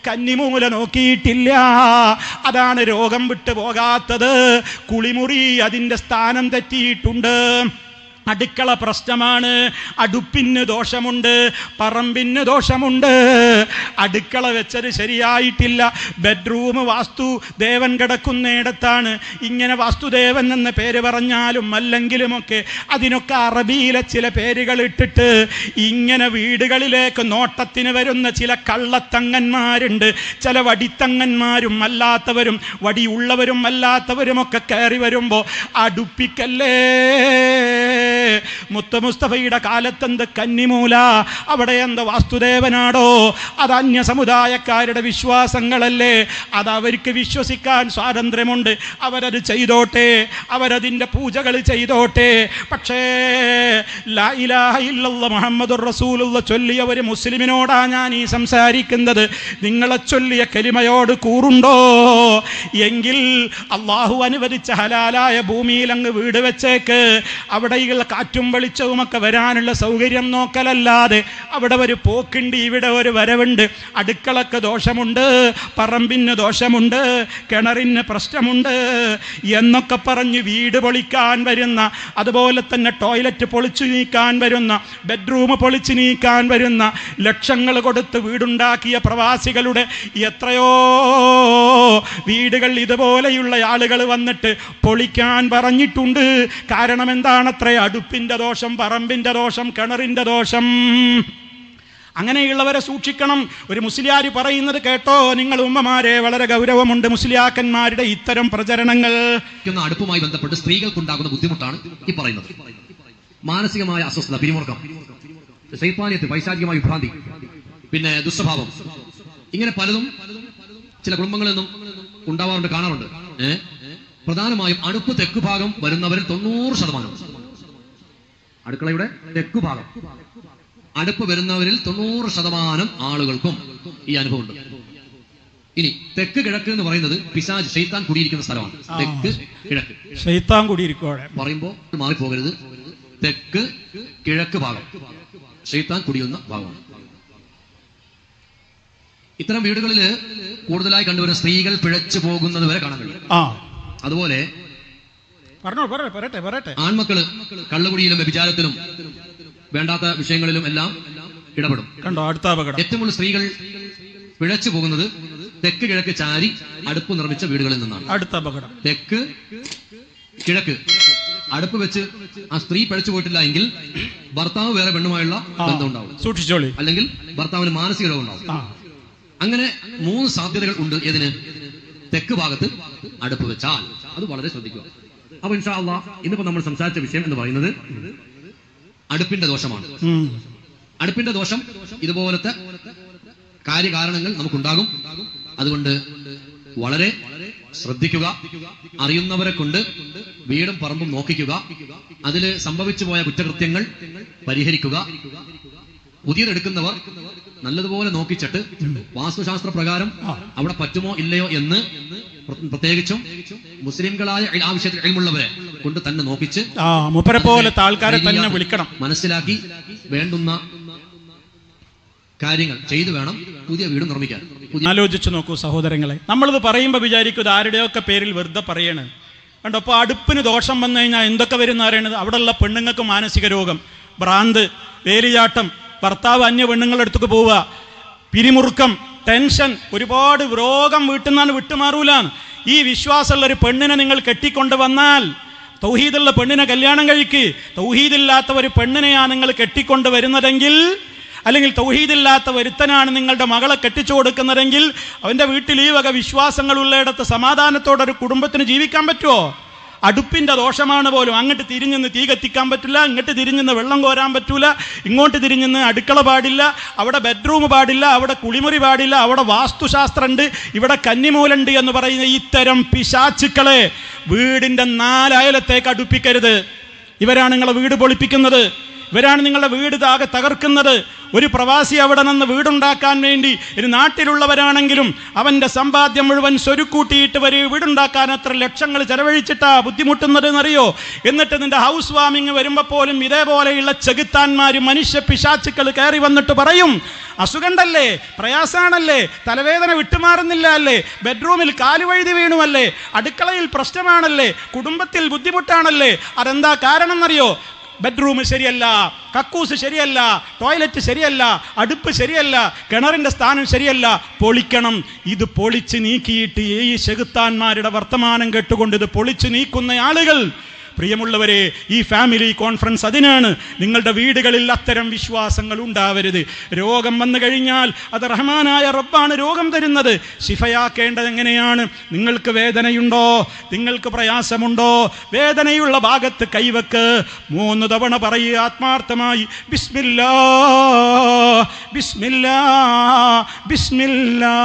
കന്നിമൂല നോക്കിയിട്ടില്ല. അതാണ് രോഗം വിട്ടു പോകാത്തത്. കുളിമുറി അതിൻ്റെ സ്ഥാനം തെറ്റിയിട്ടുണ്ട്. അടുക്കള പ്രശ്നമാണ്, അടുപ്പിന് ദോഷമുണ്ട്, പറമ്പിന് ദോഷമുണ്ട്. അടുക്കള വെച്ചത് ശരിയായിട്ടില്ല. ബെഡ്റൂം വാസ്തു ദേവൻ കിടക്കുന്നിടത്താണ്. ഇങ്ങനെ വാസ്തുദേവൻ എന്ന പേര് പറഞ്ഞാലും അല്ലെങ്കിലുമൊക്കെ അതിനൊക്കെ അറബിയിലെ ചില പേരുകൾ ഇട്ടിട്ട് ഇങ്ങനെ വീടുകളിലേക്ക് നോട്ടത്തിന് വരുന്ന ചില കള്ളത്തങ്ങന്മാരുണ്ട്. ചില വടിത്തങ്ങന്മാരും അല്ലാത്തവരും വടിയുള്ളവരും അല്ലാത്തവരുമൊക്കെ കയറി വരുമ്പോൾ അടുപ്പിക്കല്ലേ. മുത്ത മുസ്തഫയുടെ കാലത്തെന്ത് കന്നിമൂല, അവിടെ എന്ത് വാസ്തുദേവനാടോ? അത് അന്യ സമുദായക്കാരുടെ വിശ്വാസങ്ങളല്ലേ. അത് അവർക്ക് വിശ്വസിക്കാൻ സ്വാതന്ത്ര്യമുണ്ട്. അവരത് ചെയ്തോട്ടെ, അവരതിൻ്റെ പൂജകൾ ചെയ്തോട്ടെ. പക്ഷേ ലാ ഇലാഹ ഇല്ലല്ലാഹ് മുഹമ്മദുർ റസൂലുള്ളാഹ് ചൊല്ലിയ ഒരു മുസ്ലിമിനോടാ ഞാൻ ഈ സംസാരിക്കുന്നത്. നിങ്ങളെ ചൊല്ലിയ കലിമയോട് കൂറുണ്ടോ? എങ്കിൽ അള്ളാഹു അനുവദിച്ച ഹലാലായ ഭൂമിയിൽ അങ്ങ് വീട് വെച്ചേക്ക്. അവിടെയുള്ള കാറ്റും വെളിച്ചവുമൊക്കെ വരാനുള്ള സൗകര്യം നോക്കലല്ലാതെ അവിടെ ഒരു പോക്കുണ്ട്, ഇവിടെ ഒരു വരവുണ്ട്. അടുക്കളക്ക് ദോഷമുണ്ട്, പറമ്പിന് ദോഷമുണ്ട്, കിണറിന് പ്രശ്നമുണ്ട് എന്നൊക്കെ പറഞ്ഞ് വീട് പൊളിക്കാൻ വരുന്ന, അതുപോലെ തന്നെ ടോയ്ലറ്റ് പൊളിച്ചു നീക്കാൻ വരുന്ന, ബെഡ്റൂം പൊളിച്ചു നീക്കാൻ വരുന്ന, ലക്ഷങ്ങൾ കൊടുത്ത് വീടുണ്ടാക്കിയ പ്രവാസികളുടെ എത്രയോ വീടുകൾ ഇതുപോലെയുള്ള ആളുകൾ വന്നിട്ട് പൊളിക്കാൻ പറഞ്ഞിട്ടുണ്ട്. കാരണം എന്താണത്ര? അടുപ്പിൻ്റെ ദോഷം, പറമ്പിൻ്റെ ദോഷം, കിണറിൻ്റെ ദോഷം. അങ്ങനെയുള്ളവരെ സൂക്ഷിക്കണം. ഒരു മുസ്ലിയാർ പറയുന്നത് കേട്ടോ നിങ്ങൾ ഉമ്മമാരെ, വളരെ ഗൗരവമുണ്ട് മുസ്ലിയാക്കന്മാരുടെ ഇത്തരം പ്രചരണങ്ങൾ. അടുപ്പുമായി ബന്ധപ്പെട്ട് സ്ത്രീകൾക്കുണ്ടാകുന്ന ബുദ്ധിമുട്ടാണ് ഈ പറയുന്നത്. മാനസികമായ അസ്വസ്ഥത, പിരിമുറുക്കം, ശൈത്താനിയത്ത്, പൈശാചികമായ വിഭ്രാന്തി, പിന്നെ ദുസ്വഭാവം, ഇങ്ങനെ പലതും ചില കുടുംബങ്ങളിൽ നിന്നും ഉണ്ടാവാറുണ്ട്, കാണാറുണ്ട്. പ്രധാനമായും അടുപ്പ് തെക്ക് ഭാഗം വരുന്നവരിൽ 90%, അടുക്കളയുടെ തെക്കു ഭാഗം അടുപ്പ് വരുന്നവരിൽ 90% ആളുകൾക്കും ഈ അനുഭവമുണ്ട്. ഇനി തെക്ക് കിഴക്ക് എന്ന് പറയുന്നത് പിശാച് ശൈത്താൻ കുടിയിരിക്കുന്ന സ്ഥലമാണ്. തെക്ക് കിഴക്ക് ശൈത്താൻ കുടിയിരിക്കുക പറയുമ്പോൾ മാറിപ്പോകരുത്. തെക്ക് കിഴക്ക് ഭാഗം ശൈത്താൻ കുടിയുന്ന ഭാഗമാണ്. ഇത്തരം വീടുകളിൽ കൂടുതലായി കണ്ടുവരുന്ന സ്ത്രീകൾ പിഴച്ചു പോകുന്നത് വരെ കാണാൻ കഴിയും. അതുപോലെ ആൺമക്കള് കള്ളുകുടിയിലും വ്യഭിചാരത്തിലും വേണ്ടാത്ത വിഷയങ്ങളിലും എല്ലാം ഇടപെടും. ഏറ്റവും കൂടുതൽ സ്ത്രീകൾ പിഴച്ചു പോകുന്നത് തെക്ക് കിഴക്ക് ചാരി അടുപ്പ് നിർമ്മിച്ച വീടുകളിൽ നിന്നാണ്. തെക്ക് കിഴക്ക് അടുപ്പ് വെച്ച് ആ സ്ത്രീ പിഴച്ചു പോയിട്ടില്ല എങ്കിൽ ഭർത്താവ് വേറെ പെണ്ണുമായുള്ള ബന്ധം ഉണ്ടാവും, സൂക്ഷിച്ചോളി. അല്ലെങ്കിൽ ഭർത്താവിന് മാനസിക രോഗം ഉണ്ടാവും. അങ്ങനെ 3 സാധ്യതകൾ ഉണ്ട്. ഏതിന്? തെക്ക് ഭാഗത്ത് അടുപ്പ് വെച്ചാൽ അത് വളരെ ശ്രദ്ധിക്കുക. അപ്പൊ ഇൻഷാ അല്ലാഹ് ഇന്നിപ്പോ നമ്മൾ സംസാരിച്ച വിഷയം എന്ന് പറയുന്നത് അടുപ്പിന്റെ ദോഷമാണ്. അടുപ്പിന്റെ ദോഷം ഇതുപോലത്തെ കാര്യകാരണങ്ങൾ നമുക്കുണ്ടാകും. അതുകൊണ്ട് വളരെ ശ്രദ്ധിക്കുക. അറിയുന്നവരെ കൊണ്ട് വീടും പറമ്പും നോക്കിക്കുക. അതിൽ സംഭവിച്ചു പോയ കുറ്റകൃത്യങ്ങൾ പരിഹരിക്കുക. പുതിയതെടുക്കുന്നവർ നല്ലതുപോലെ നോക്കിച്ചിട്ട് വാസ്തുശാസ്ത്ര പ്രകാരം അവിടെ പറ്റുമോ ഇല്ലയോ എന്ന് പ്രത്യേകിച്ചും മുസ്ലിംകളായ ആവശ്യത്തിൽ കഴിവുള്ളവരെ കൊണ്ട് തന്നെ നോക്കിച്ച് ആൾക്കാരെ തന്നെ വിളിക്കണം, മനസ്സിലാക്കി വേണ്ടുന്ന കാര്യങ്ങൾ ചെയ്തു വേണം പുതിയ വീട് നിർമ്മിക്കാൻ. ആലോചിച്ചു നോക്കൂ സഹോദരങ്ങളെ, നമ്മളിത് പറയുമ്പോൾ വിചാരിക്കും ആരുടെയൊക്കെ പേരിൽ വെറുതെ പറയണ് കണ്ടോ. അപ്പോൾ അടുപ്പിന് ദോഷം വന്നു കഴിഞ്ഞാൽ എന്തൊക്കെ വരുന്ന അറിയണത്? അവിടെയുള്ള പെണ്ണുങ്ങൾക്ക് മാനസിക രോഗം, ഭ്രാന്ത്, വേലിചാട്ടം, ഭർത്താവ് അന്യ പെണ്ണുങ്ങളുടെ അടുത്തേക്ക് പോവുക, പിരിമുറുക്കം, ടെൻഷൻ, ഒരുപാട് രോഗം വീട്ടിൽ നിന്നാണ് വിട്ടുമാറൂലാണ്. ഈ വിശ്വാസമുള്ള ഒരു പെണ്ണിനെ നിങ്ങൾ കെട്ടിക്കൊണ്ട് വന്നാൽ, തൗഹീദുള്ള പെണ്ണിനെ കല്യാണം കഴിക്ക്. തൗഹീദില്ലാത്ത ഒരു പെണ്ണിനെയാണ് നിങ്ങൾ കെട്ടിക്കൊണ്ട് വരുന്നതെങ്കിൽ, അല്ലെങ്കിൽ തൗഹീദില്ലാത്ത ഒരുത്തനാണ് നിങ്ങളുടെ മകളെ കെട്ടിച്ചു കൊടുക്കുന്നതെങ്കിൽ, അവൻ്റെ വീട്ടിൽ ഈ വക വിശ്വാസങ്ങളുള്ളയിടത്ത് സമാധാനത്തോടെ ഒരു കുടുംബത്തിന് ജീവിക്കാൻ പറ്റുമോ? അടുപ്പിൻ്റെ ദോഷമാണ് പോലും. അങ്ങോട്ട് തിരിഞ്ഞെന്ന് തീ കത്തിക്കാൻ പറ്റില്ല, ഇങ്ങോട്ട് തിരിഞ്ഞെന്ന് വെള്ളം കോരാൻ പറ്റൂല, ഇങ്ങോട്ട് തിരിഞ്ഞെന്ന് അടുക്കള പാടില്ല, അവിടെ ബെഡ്റൂം പാടില്ല, അവിടെ കുളിമുറി പാടില്ല, അവിടെ വാസ്തുശാസ്ത്രമുണ്ട്, ഇവിടെ കന്നിമൂലുണ്ട് എന്ന് പറയുന്ന ഇത്തരം പിശാചുക്കളെ വീടിൻ്റെ 4 അയലത്തേക്ക് അടുപ്പിക്കരുത്. ഇവരാണ് നിങ്ങളെ വീട് പൊളിപ്പിക്കുന്നത്, ഇവരാണ് നിങ്ങളുടെ വീട് തകർക്കുന്നത്. ഒരു പ്രവാസി അവിടെ നിന്ന് വീടുണ്ടാക്കാൻ വേണ്ടി, ഒരു നാട്ടിലുള്ളവരാണെങ്കിലും അവൻ്റെ സമ്പാദ്യം മുഴുവൻ സ്വരുക്കൂട്ടിയിട്ട് വീടുണ്ടാക്കാൻ എത്ര ലക്ഷങ്ങൾ ചെലവഴിച്ചിട്ടാ ബുദ്ധിമുട്ടുന്നത് എന്നറിയോ? എന്നിട്ട് നിന്റെ ഹൗസ് വാമിങ് വരുമ്പോൾ പോലും ഇതേപോലെയുള്ള ചെകുത്താന്മാർ, മനുഷ്യ പിശാചുക്കൾ കയറി വന്നിട്ട് പറയും അസുഖണ്ടല്ലേ, പ്രയാസാണല്ലേ, തലവേദന വിട്ടുമാറുന്നില്ല അല്ലേ, ബെഡ്റൂമിൽ കാലുവഴുതി വീണുമല്ലേ, അടുക്കളയിൽ പ്രശ്നമാണല്ലേ, കുടുംബത്തിൽ ബുദ്ധിമുട്ടാണല്ലേ. അതെന്താ കാരണം എന്നറിയോ? ബെഡ്റൂം ശരിയല്ല, കക്കൂസ് ശരിയല്ല, ടോയ്ലറ്റ് ശരിയല്ല, അടുപ്പ് ശരിയല്ല, കിണറിന്റെ സ്ഥാനം ശരിയല്ല, പൊളിക്കണം. ഇത് പൊളിച്ച് നീക്കിയിട്ട് ഈ ശെകുത്താന്മാരുടെ വർത്തമാനം കേട്ടുകൊണ്ട് ഇത് പൊളിച്ച് നീക്കുന്ന ആളുകൾ, പ്രിയമുള്ളവരെ, ഈ ഫാമിലി കോൺഫറൻസ് അതിനാണ്. നിങ്ങളുടെ വീടുകളിൽ അത്തരം വിശ്വാസങ്ങൾ ഉണ്ടാവരുത്. രോഗം വന്നു കഴിഞ്ഞാൽ അത് റഹ്മാനായ റബ്ബാണ് രോഗം തരുന്നത്. ശിഫയാക്കേണ്ടത് എങ്ങനെയാണ്? നിങ്ങൾക്ക് വേദനയുണ്ടോ, നിങ്ങൾക്ക് പ്രയാസമുണ്ടോ, വേദനയുള്ള ഭാഗത്ത് കൈവക്ക്, 3 തവണ പറയുക ആത്മാർത്ഥമായി, ബിസ്മില്ലാ ബിസ്മില്ലാ ബിസ്മില്ലാ,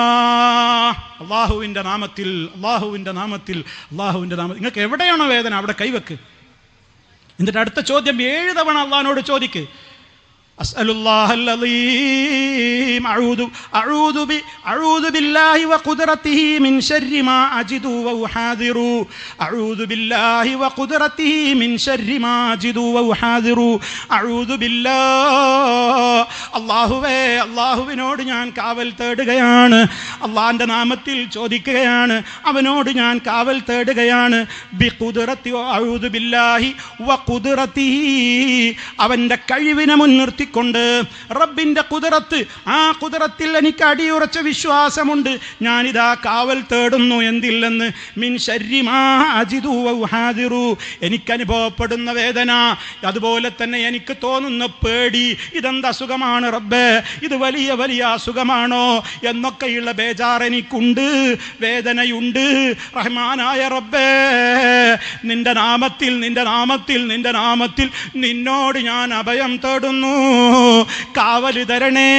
അള്ളാഹുവിൻ്റെ നാമത്തിൽ, അള്ളാഹുവിൻ്റെ നാമത്തിൽ, അള്ളാഹുവിൻ്റെ നാമത്തിൽ. നിങ്ങൾക്ക് എവിടെയാണോ വേദന അവിടെ കൈവക്ക്. എന്നിട്ട് അടുത്ത ചോദ്യം 7 തവണ അള്ളാഹിനോട് ചോദിക്ക്. അസ്അലുല്ലാഹൽ അലീം അഊദു ബില്ലാഹി വഖുദ്റതിഹി മിൻ ശർരി മാ അജിദു വഉഹാദിറു അഊദു ബില്ലാഹി വഖുദ്റതിഹി മിൻ ശർരി മാ അജിദു വഉഹാദിറു അഊദു ബില്ലാഹ്. അല്ലാഹുവേ, അല്ലാഹുവിനോട് ഞാൻ കാവൽ തേടുകയാണ്, അല്ലാഹുവിൻ്റെ നാമത്തിൽ ചോദിക്കുകയാണ്, അവനോട് ഞാൻ കാവൽ തേടുകയാണ്. ബിഖുദ്റതി അഊദു ബില്ലാഹി വഖുദ്റതിഹി, അവൻ്റെ കഴിവിനെ മുൻനിർത്തി കൊണ്ട്, റബ്ബിന്റെ കുദറത്ത്, ആ കുദറത്തിൽ എനിക്ക് അടിയുറച്ച വിശ്വാസമുണ്ട്. ഞാനിതാ കാവൽ തേടുന്നു. എന്തില്ലെന്ന്? മിൻ ശർരി മാ അജിദു വഉഹാദിറു, എനിക്കനുഭവപ്പെടുന്ന വേദന, അതുപോലെ തന്നെ എനിക്ക് തോന്നുന്ന പേടി, ഇതെന്ത് അസുഖമാണ് റബ്ബേ, ഇത് വലിയ വലിയ അസുഖമാണോ എന്നൊക്കെയുള്ള ബേജാർ എനിക്കുണ്ട്, വേദനയുണ്ട്. റഹ്മാനായ റബ്ബേ, നിന്റെ നാമത്തിൽ, നിന്റെ നാമത്തിൽ, നിന്റെ നാമത്തിൽ നിന്നോട് ഞാൻ അഭയം തേടുന്നു, കാവല് തരണേ.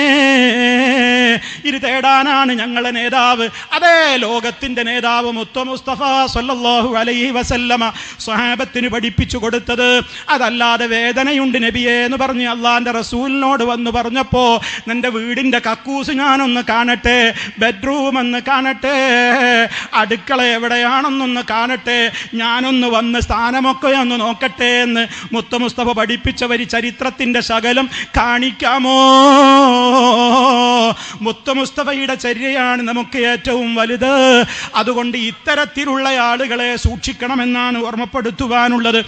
ഇത് തേടാനാണ് ഞങ്ങളെ നേതാവ്, അതേ ലോകത്തിന്റെ നേതാവ് മുത്തു മുസ്തഫ സല്ലല്ലാഹു അലൈഹി വസല്ലമ സ്വഹാബത്തിന് പഠിപ്പിച്ചു കൊടുത്തത്. അതല്ലാതെ വേദനയുണ്ട് നബിയേ എന്ന് പറഞ്ഞ് അള്ളാന്റെ റസൂലിനോട് വന്ന് പറഞ്ഞപ്പോ, നിന്റെ വീടിന്റെ കക്കൂസ് ഞാനൊന്ന് കാണട്ടെ, ബെഡ്റൂം ഒന്ന് കാണട്ടെ, അടുക്കള എവിടെയാണെന്നൊന്ന് കാണട്ടെ, ഞാനൊന്ന് വന്ന് സ്ഥാനമൊക്കെ ഒന്ന് നോക്കട്ടെ എന്ന് മുത്തു മുസ്തഫ പഠിപ്പിച്ചവർ ചരിത്രത്തിന്റെ ശകലം കാണിക്കാമോ? മുത്തു മുസ്തഫയുടെ ചര്യയാണ് നമുക്ക് ഏറ്റവും വലുത്. അതുകൊണ്ട് ഇത്തരത്തിലുള്ള ആളുകളെ സൂക്ഷിക്കണമെന്നാണ് ഓർമ്മപ്പെടുത്തുവാനുള്ളത്.